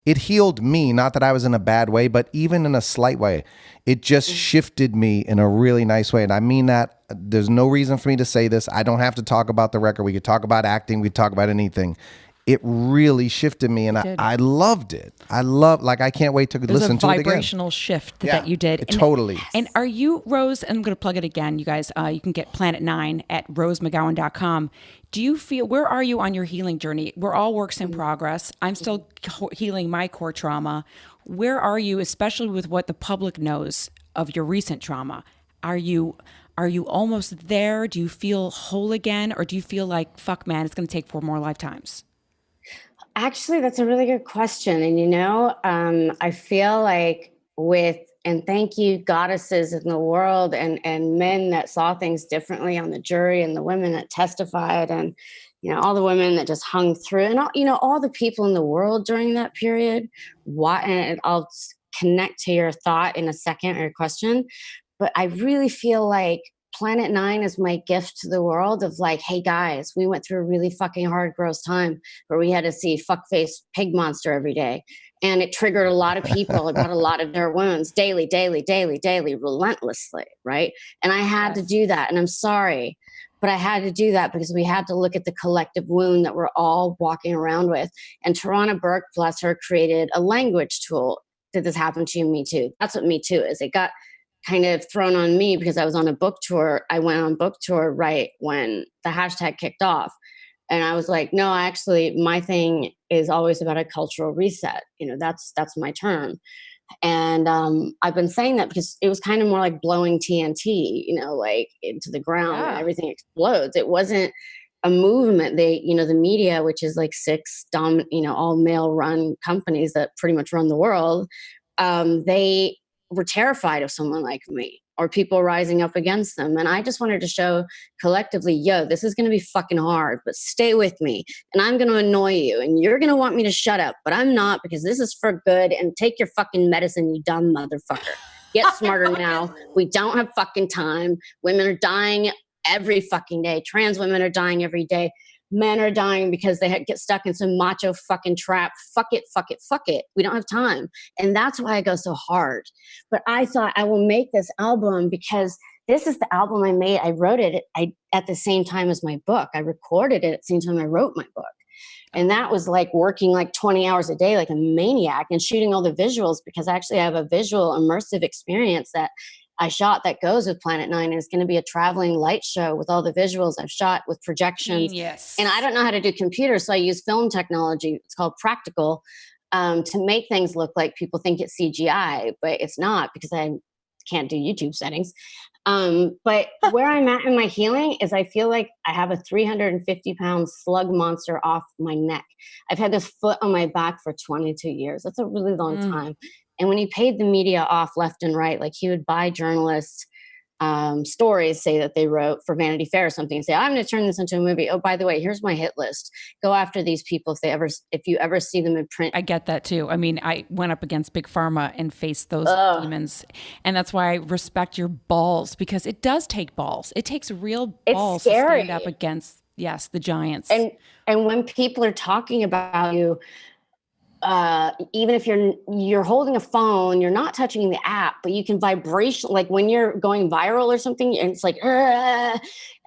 it healed me. Not that I was in a bad way, but even in a slight way, it just shifted me in a really nice way. And I mean that. There's no reason for me to say this. I don't have to talk about the record. We could talk about acting. We could talk about anything. It really shifted me, and I loved it. I can't wait to listen to it again. There's a vibrational shift that you did. Totally. And are you, Rose, and I'm going to plug it again, you guys, you can get Planet 9 at rosemcgowan.com. Do you feel, where are you on your healing journey? We're all works in progress. I'm still healing my core trauma. Where are you, especially with what the public knows of your recent trauma? Are you almost there? Do you feel whole again? Or do you feel like, fuck, man, it's going to take 4 more lifetimes? Actually, that's a really good question. And, I feel like and thank you, goddesses in the world and men that saw things differently on the jury, and the women that testified, and, all the women that just hung through, and all the people in the world during that period. And I'll connect to your thought in a second, or your question. But I really feel like Planet 9 is my gift to the world of like, hey guys, we went through a really fucking hard, gross time where we had to see fuckface pig monster every day. And it triggered a lot of people. It got a lot of their wounds daily, relentlessly, right? And I had to do that. And I'm sorry, but I had to do that because we had to look at the collective wound that we're all walking around with. And Tarana Burke, bless her, created a language tool. Did this happen to you? Me Too. That's what Me Too is. It got kind of thrown on me because I was on a book tour. I went on book tour right when the hashtag kicked off. And I was like, no, actually, my thing is always about a cultural reset. That's my term. And I've been saying that because it was kind of more like blowing TNT, like into the ground and everything explodes. It wasn't a movement. The media, which is like 6 all male run companies that pretty much run the world, they were terrified of someone like me or people rising up against them. And I just wanted to show collectively, this is going to be fucking hard, but stay with me. And I'm going to annoy you and you're going to want me to shut up, but I'm not, because this is for good. And take your fucking medicine, you dumb motherfucker. Get smarter now. We don't have fucking time. Women are dying every fucking day. Trans women are dying every day. Men are dying because they get stuck in some macho fucking trap. Fuck it. We don't have time. And that's why I go so hard. But I thought I will make this album because this is the album I made. I wrote it at the same time as my book. I recorded it at the same time I wrote my book. And that was like working like 20 hours a day, like a maniac, and shooting all the visuals, because actually I have a visual immersive experience that I shot that goes with Planet 9, and it's going to be a traveling light show with all the visuals I've shot with projections. Genius. And I don't know how to do computers, so I use film technology. It's called Practical, to make things look like people think it's CGI, but it's not, because I can't do YouTube settings. But where I'm at in my healing is I feel like I have a 350-pound slug monster off my neck. I've had this foot on my back for 22 years. That's a really long time. And when he paid the media off left and right, like he would buy journalists stories, say that they wrote for Vanity Fair or something, and say, I'm going to turn this into a movie. Oh, by the way, here's my hit list. Go after these people if you ever see them in print. I get that too. I mean, I went up against Big Pharma and faced those demons. And that's why I respect your balls, because it does take balls. It takes real balls to stand up against, the giants. And when people are talking about you, even if you're holding a phone, you're not touching the app, but you can vibration, like when you're going viral or something, and it's like,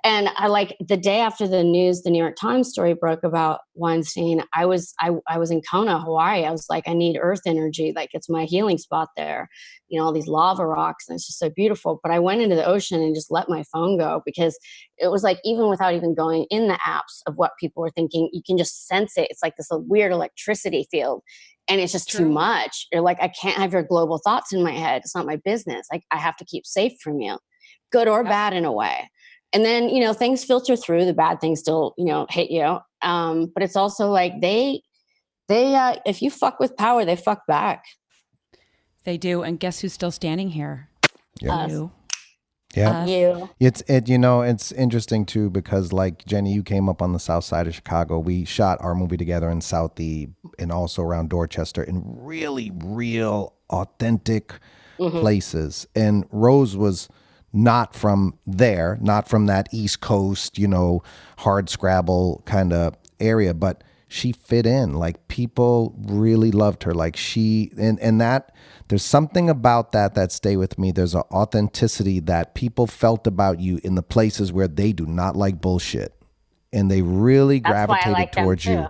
and I like the day after the news, the New York Times story broke about Weinstein, I was in Kona, Hawaii. I was like, I need earth energy. Like, it's my healing spot there, all these lava rocks, and it's just so beautiful. But I went into the ocean and just let my phone go, because it was like, even without even going in the apps of what people were thinking, you can just sense it. It's like this weird electricity field. And it's just too much. You're like, I can't have your global thoughts in my head. It's not my business. Like, I have to keep safe from you, good or bad in a way. And then, things filter through, the bad things still, hit you. But it's also like they if you fuck with power, they fuck back. They do. And guess who's still standing here? Yeah. You. Yeah. You. It's interesting too, because like Jenny, you came up on the south side of Chicago. We shot our movie together in Southie and also around Dorchester, in really real authentic places. And Rose was not from there, not from that East Coast, hard scrabble kind of area, but she fit in. Like people really loved her. Like and that there's something about that stay with me. There's an authenticity that people felt about you in the places where they do not like bullshit. And they really gravitated towards you.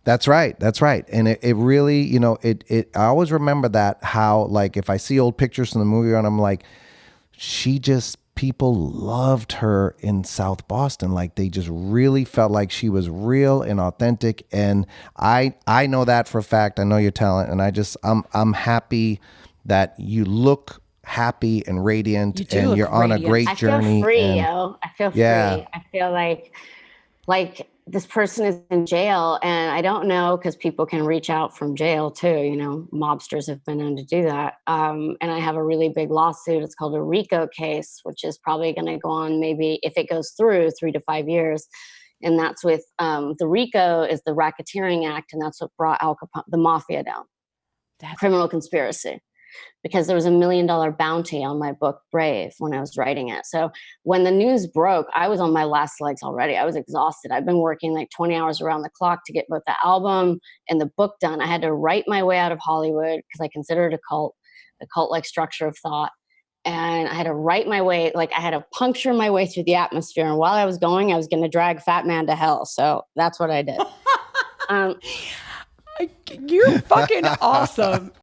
That's right. That's right. And it really, you know, I always remember that, how, like, if I see old pictures from the movie and I'm like, people loved her in South Boston. Like they just really felt like she was real and authentic. And I know that for a fact. I know your talent. And I'm happy that you look happy and radiant and you're on a great journey. I feel free, I feel free. I feel like this person is in jail, and I don't know, because people can reach out from jail too. You know, mobsters have been known to do that. And I have a really big lawsuit. It's called a RICO case, which is probably going to go on, maybe if it goes through, 3 to 5 years. And that's with the RICO is the Racketeering Act, and that's what brought Al Capone, the mafia down. Criminal conspiracy. Because there was $1 million bounty on my book, Brave, when I was writing it. So when the news broke, I was on my last legs already. I was exhausted. I've been working like 20 hours around the clock to get both the album and the book done. I had to write my way out of Hollywood because I consider it a cult-like structure of thought. And I had to write my way, like I had to puncture my way through the atmosphere. And while I was going, I was going to drag Fat Man to hell. So that's what I did. You're fucking awesome.